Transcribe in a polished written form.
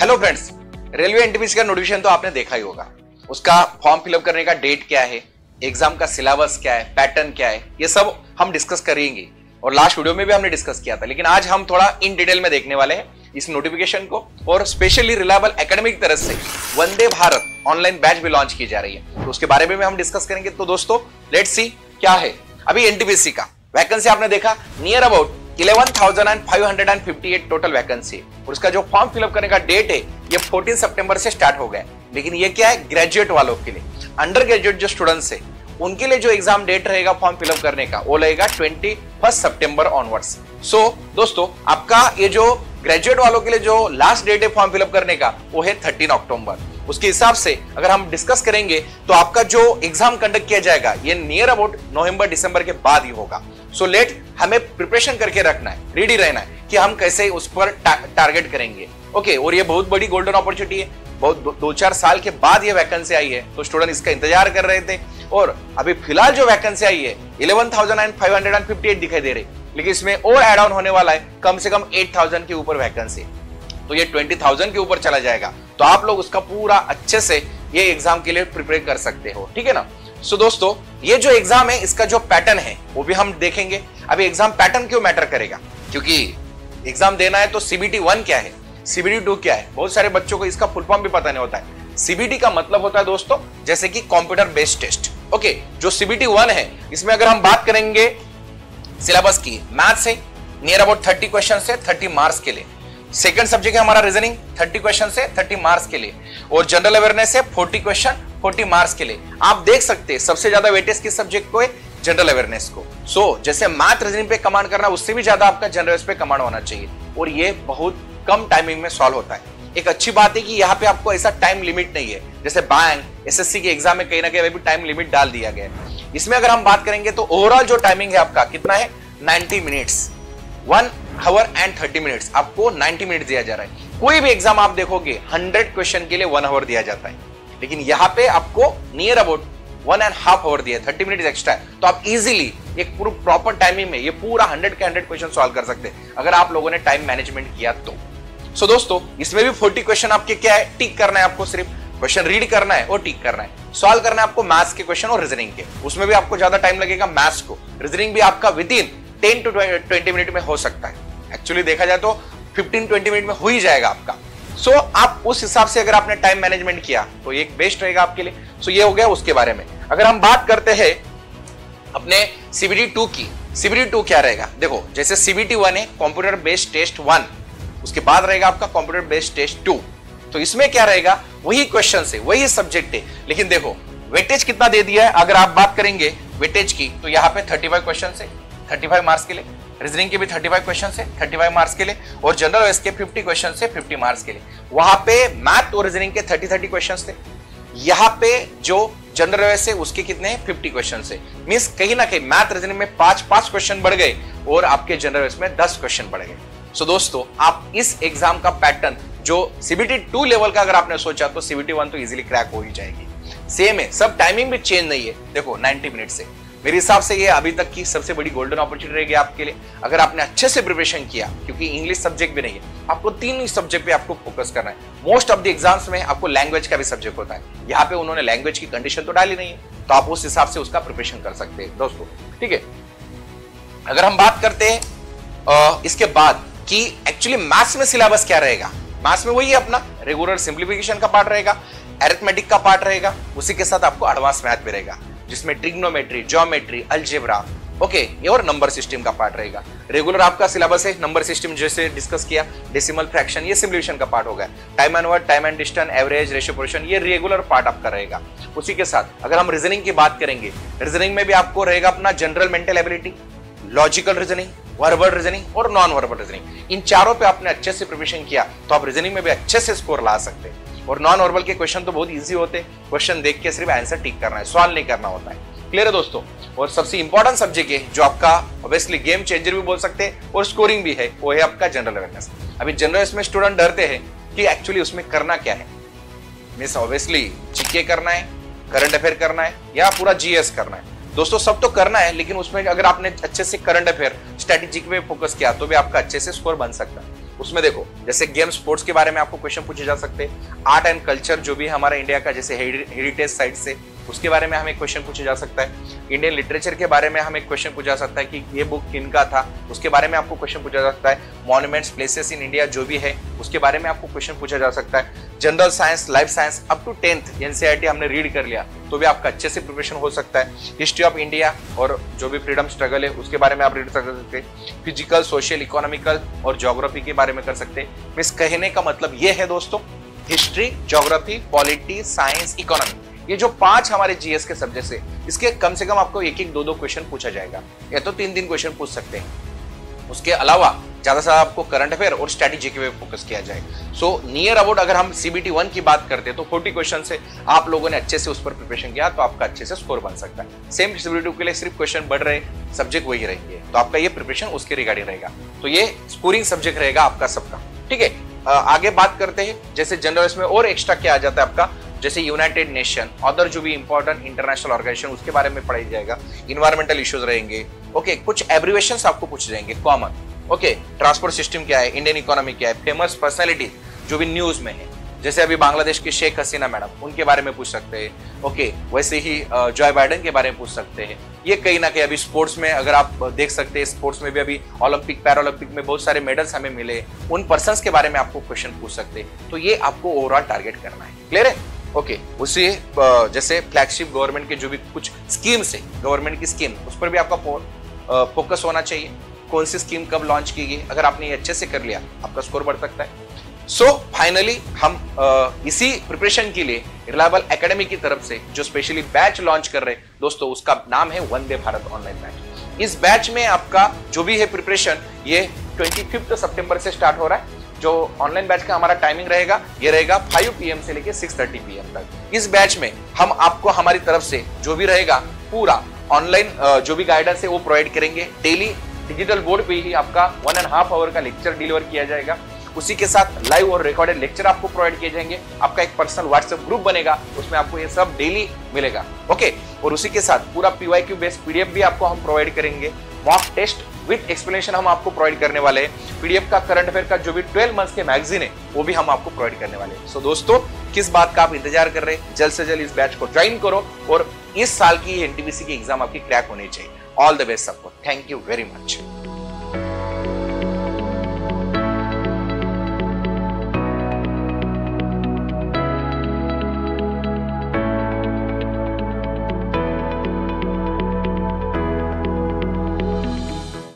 Hello friends, railway NTPC का notification तो आपने देखा ही होगा। उसका फॉर्म फिलअप करने का डेट क्या है, एग्जाम का सिलेबस क्या है, पैटर्न क्या है, ये सब हम डिस्कस करेंगे और लास्ट वीडियो में भी हमने डिस्कस किया था। लेकिन आज हम थोड़ा इन डिटेल में देखने वाले हैं इस नोटिफिकेशन को और स्पेशली रिलायबल एकेडमिक तरफ से वंदे भारत ऑनलाइन बैच भी लॉन्च की जा रही है, तो उसके बारे में हम डिस्कस करेंगे। तो दोस्तों लेट्स सी क्या है अभी एनटीपीसी का वैकेंसी। आपने देखा नियर अबाउट 11,558 टोटल वैकेंसी और उसका जो फॉर्म फिलअप करने का डेट है ये 14 सितंबर से स्टार्ट हो गया। लेकिन ये क्या है, ग्रेजुएट वालों के लिए। अंडर ग्रेजुएट जो स्टूडेंट्स है उनके लिए जो एग्जाम डेट रहेगा फॉर्म फिलअप करने का वो लगेगा 21 सितंबर ऑनवर्ड्स। सो दोस्तों आपका ये जो ग्रेजुएट वालों के लिए जो लास्ट डेट है फॉर्म फिलअप करने का वो है 13 अक्टूबर। उसके हिसाब से अगर हम डिस्कस करेंगे तो आपका जो एग्जाम कंडक्ट किया जाएगा ये नियर अबाउट नवंबर दिसंबर के बाद ही होगा। सो लेट हमें प्रिपरेशन करके रखना है, रेडी रहना है कि हम कैसे उस पर टारगेट करेंगे। ओके, और ये बहुत बड़ी गोल्डन अपॉर्चुनिटी है। बहुत 2-4 साल के बाद ये वैकेंसी आई है तो स्टूडेंट इसका इंतजार कर रहे थे और अभी फिलहाल जो वैकेंसी आई है 11,558 दिखाई दे रही, लेकिन इसमें और एड ऑन होने वाला है कम से कम 8,000 के ऊपर वैकेंसी, तो ये 20,000 के ऊपर चला जाएगा। तो आप लोग उसका पूरा अच्छे से ये एग्जाम के लिए प्रिपेयर कर सकते हो, ठीक है ना। सो दोस्तों ये जो एग्जाम है इसका जो पैटर्न है वो भी हम देखेंगे। अभी एग्जाम पैटर्न क्यों मैटर करेगा, क्योंकि एग्जाम देना है तो CBT 1 क्या है, CBT 2 क्या है, बहुत सारे बच्चों को इसका फुल फॉर्म भी पता नहीं होता है। CBT का मतलब होता है दोस्तों जैसे कि कंप्यूटर बेस्ड टेस्ट। ओके, जो CBT 1 है इसमें अगर हम बात करेंगे सिलेबस की, मैथ्स है नियर अबाउट 30 क्वेश्चन से 30 मार्क्स के लिए। सेकंड सब्जेक्ट है हमारा रीजनिंग 30 क्वेश्चन से 30 मार्क्स के लिए और जनरल अवेयरनेस है 40 क्वेश्चन 40 मार्क्स के लिए। आप देख सकते हैं सबसे ज्यादा वेटेज किस सब्जेक्ट को है, जनरल अवेयरनेस को। सो जैसे मैथ रीजनिंग पे कमांड करना उससे भी ज्यादा आपका जनरल अवेयरनेस पे कमांड होना चाहिए और ये बहुत कम टाइमिंग में सॉल्व होता है। एक अच्छी बात है कि यहाँ पे आपको ऐसा टाइम लिमिट नहीं है, जैसे बैंक SSC के एग्जाम में कहीं ना कहीं भी टाइम लिमिट डाल दिया गया है। इसमें अगर हम बात करेंगे तो ओवरऑल जो टाइमिंग है आपका कितना है, 90 मिनट्स, 1 आवर एंड 30 मिनट्स, आपको 90 मिनट दिया जा रहा है। कोई भी एग्जाम आप देखोगे 100 क्वेश्चन के लिए 1 आवर दिया जाता है, लेकिन यहाँ पे आपको नियर अबाउट 1.5 आवर दिया, 30 मिनट एक्स्ट्रा है। तो आप इजीली एक पूरा प्रॉपर टाइमिंग में ये पूरा 100 के 100 क्वेश्चन सॉल्व कर सकते हैं अगर आप लोगों ने टाइम मैनेजमेंट किया तो। सो दोस्तों इसमें भी 40 क्वेश्चन आपके क्या है, टिक करना है आपको, सिर्फ क्वेश्चन रीड करना है और टिक करना है। सॉल्व करना है आपको मैथ्स के क्वेश्चन और रीजनिंग के, उसमें भी आपको ज्यादा टाइम लगेगा मैथ्स को। रीजनिंग भी आपका विदिन 10 to 20 मिनट में हो सकता है, एक्चुअली देखा जाए तो 15-20 मिनट में हो ही जाएगा आपका। सो आप उस हिसाब से अगर आपने टाइम मैनेजमेंट किया तो ये बेस्ट रहेगा आपके लिए। सो ये हो गया उसके बारे में। अगर हम बात करते हैं अपने CBT 2 की, CBT 2 क्या रहेगा, देखो जैसे CBT 1 है कंप्यूटर बेस्ड टेस्ट 1, उसके बाद रहेगा आपका कंप्यूटर बेस्ड टेस्ट 2। तो इसमें क्या रहेगा, वही क्वेश्चन है, वही सब्जेक्ट है, लेकिन देखो वेटेज कितना दे दिया है। अगर आप बात करेंगे वेटेज की तो यहाँ पे 35 क्वेश्चन है 35 मार्क्स के लिए, रीजनिंग के भी 35 क्वेश्चन है 35 मार्क्स के लिए और जनरल अवेयरनेस के 50 क्वेश्चन है 50 मार्क्स के लिए। वहां पे मैथ और रीजनिंग के 30 क्वेश्चन थे, यहाँ पे जो जनरल अवेयरनेस है उसके कितने हैं, 50 क्वेश्चन है। मींस कहीं ना कहीं मैथ रीजनिंग में 5 क्वेश्चन बढ़ गए और आपके जनरल अवेयरनेस में 10 क्वेश्चन बढ़ गए। सो दोस्तों आप इस एग्जाम का पैटर्न जो CBT 2 लेवल का अगर आपने सोचा तो CBT 1 तो इजीली क्रैक हो ही जाएगी। सेम है, सब टाइमिंग भी चेंज नहीं है। देखो 90 मिनट से मेरे हिसाब से ये अभी तक की सबसे बड़ी गोल्डन अपॉर्चुनिटी रहेगी आपके लिए अगर आपने अच्छे से प्रिपरेशन किया, क्योंकि इंग्लिश सब्जेक्ट भी नहीं है, आपको 3 ही सब्जेक्ट पे आपको फोकस करना है। मोस्ट ऑफ द एग्जाम्स में आपको लैंग्वेज का भी सब्जेक्ट होता है, यहाँ पे उन्होंने लैंग्वेज की कंडीशन तो डाली नहीं है, तो आप उस हिसाब से उसका प्रिपरेशन कर सकते हैं दोस्तों, ठीक है। अगर हम बात करते हैं इसके बाद कि एक्चुअली मैथ्स में सिलेबस क्या रहेगा, मैथ्स में वही अपना रेगुलर सिंप्लीफिकेशन का पार्ट रहेगा, अरिथमेटिक का पार्ट रहेगा, उसी के साथ आपको एडवांस मैथ भी रहेगा जिसमें ट्रिग्नोमेट्री, ज्योमेट्री, अलजेब्रा, ओके, ये और नंबर सिस्टम का पार्ट रहेगा। रेगुलर आपका सिलेबस है नंबर सिस्टम जैसे डिस्कस किया, डेसिमल फ्रैक्शन, ये सिमुलेशन का पार्ट होगा। Time and word, time and distance, average, ratio position, ये रेगुलर पार्ट आपका रहेगा। उसी के साथ अगर हम रीजनिंग की बात करेंगे, रीजनिंग में भी आपको रहेगा अपना general mental ability, logical reasoning, verbal reasoning और नॉन वर्बल रीजनिंग। इन चारों पे आपने अच्छे से प्रिपरेशन किया तो आप रीजनिंग में भी अच्छे से स्कोर ला सकते हैं। और नॉन वर्बल के क्वेश्चन तो बहुत इजी होते हैं, क्वेश्चन देख के सिर्फ आंसर टिक करना है, सॉल्व नहीं करना होता है। क्लियर है दोस्तों। और सबसे इंपॉर्टेंट सब्जेक्ट है जो आपका ऑब्वियसली गेम चेंजर भी बोल सकते हैं और स्कोरिंग भी है, वो है आपका जनरल अवेयरनेस। अभी जनरल अवेयरनेस में स्टूडेंट डरते हैं कि एक्चुअली उसमें करना क्या है, मींस ऑब्वियसली जीके करना है, करंट अफेयर करना है या पूरा GS करना है। दोस्तों सब तो करना है, लेकिन उसमें अगर आपने अच्छे से करंट अफेयर, स्ट्रेटेजी पे फोकस किया तो भी आपका अच्छे से स्कोर बन सकता है। उसमें देखो जैसे गेम स्पोर्ट्स के बारे में आपको क्वेश्चन पूछे जा सकते हैं, आर्ट एंड कल्चर जो भी हमारा इंडिया का जैसे हेरिटेज साइट से उसके बारे में हमें क्वेश्चन पूछा जा सकता है, इंडियन लिटरेचर के बारे में हमें क्वेश्चन पूछा जा सकता है कि ये बुक किनका था उसके बारे में आपको क्वेश्चन पूछा जा सकता है, मॉन्यूमेंट्स प्लेसेस इन इंडिया जो भी है उसके बारे में आपको क्वेश्चन पूछा जा सकता है, general science life science up to 10th NCERT हमने रीड कर लिया तो भी आपका अच्छे से प्रिपरेशन हो सकता है, हिस्ट्री ऑफ इंडिया और जो भी फ्रीडम स्ट्रगल है उसके बारे में आप रीड कर सकते हैं, फिजिकल सोशल इकोनॉमिकल और ज्योग्राफी के बारे में कर सकते हैं। मिस कहने का मतलब ये है दोस्तों, history geography polity science economy ये जो 5 हमारे जीएस के सब्जेक्ट है इसके कम से कम आपको एक एक 2 क्वेश्चन पूछा जाएगा या तो 3 क्वेश्चन पूछ सकते हैं। उसके अलावा ज्यादा से आपको करंट अफेयर और स्ट्रेटेजी के पे फोकस किया जाएगा। सो नियर अबाउट अगर हम सीबीटी 1 की बात करते हैं तो 40 क्वेश्चन से आप लोगों ने अच्छे से उस पर प्रिपरेशन किया तो आपका अच्छे से स्कोर बन सकता है। सेम सीबीटी 2 के लिए सिर्फ क्वेश्चन बढ़ रहे, सब्जेक्ट वही रहेंगे तो आपका ये प्रिपरेशन उसके रिगार्डिंग रहेगा, तो ये स्कोरिंग सब्जेक्ट रहेगा आपका सबका। ठीक है, आगे बात करते हैं जैसे जनरल इसमें और एक्स्ट्रा क्या आ जाता है आपका, जैसे यूनाइटेड नेशन अदर जो भी इंपॉर्टेंट इंटरनेशनल ऑर्गेनाइजेशन उसके बारे में पढ़ाई जाएगा, इन्वायरमेंटल इश्यूज रहेंगे, ओके कुछ एब्रिविएशंस आपको पूछ जाएंगे कॉमन, ओके ट्रांसपोर्ट सिस्टम क्या है, इंडियन इकोनॉमी क्या है, फेमस पर्सनालिटी जो भी न्यूज में है जैसे अभी बांग्लादेश की शेख हसीना मैडम उनके बारे में पूछ सकते हैं, ओके वैसे ही जॉय बाइडेन के बारे में पूछ सकते हैं। ये कहीं ना कहीं अभी स्पोर्ट्स में अगर आप देख सकते हैं स्पोर्ट्स में भी अभी ओलंपिक पैरालंपिक में बहुत सारे मेडल्स हमें मिले, उन पर्संस के बारे में आपको क्वेश्चन पूछ सकते हैं, तो ये आपको ओवरऑल टारगेट करना है। क्लियर है? ओके उसी जैसे फ्लैगशिप गवर्नमेंट के जो भी कुछ स्कीम्स है गवर्नमेंट की स्कीम उस पर भी आपका फोकस होना चाहिए, कौन सी स्कीम कब लॉन्च की गई, अगर आपने ये अच्छे से कर लिया आपका स्कोर बढ़ सकता है। सो फाइनली हम इसी प्रिपरेशन के लिए रिलायबल एकेडमी की तरफ से जो स्पेशली बैच लॉन्च कर रहे हैं दोस्तों उसका नाम है वंदे भारत ऑनलाइन बैच। इस बैच में आपका जो भी है प्रिपरेशन ये 25 सितंबर से स्टार्ट हो रहा है। जो ऑनलाइन बैच का हमारा टाइमिंग रहेगा ये रहेगा 5 PM से लेके 6:30 PM तक। इस बैच में हम आपको हमारी तरफ से जो भी रहेगा पूरा ऑनलाइन जो भी गाइडेंस है वो प्रोवाइड करेंगे। डेली डिजिटल बोर्ड पे ही आपका 1.5 आवर का लेक्चर डिलीवर किया जाएगा, उसी के साथ लाइव और रिकॉर्डेड लेक्चर आपको प्रोवाइड किए जाएंगे, आपका एक पर्सनल व्हाट्सएप ग्रुप बनेगा उसमें आपको ये सब डेली मिलेगा, ओके। और उसी के साथ पूरा PYQ बेस्ड PDF भी आपको हम प्रोवाइड करेंगे, मॉक टेस्ट विद एक्सप्लेनेशन हम आपको प्रोवाइड करने वाले हैं, PDF का करंट अफेयर का जो भी 12 मंथ्स के मैगजीन है वो भी हम आपको प्रोवाइड करने वाले हैं। सो दोस्तों किस बात का आप इंतजार कर रहे हैं, जल्द से जल्द इस बैच को ज्वाइन करो और इस साल की NTPC की एग्जाम आपकी क्रैक होनी चाहिए। ऑल द बेस्ट सबको, थैंक यू वेरी मच।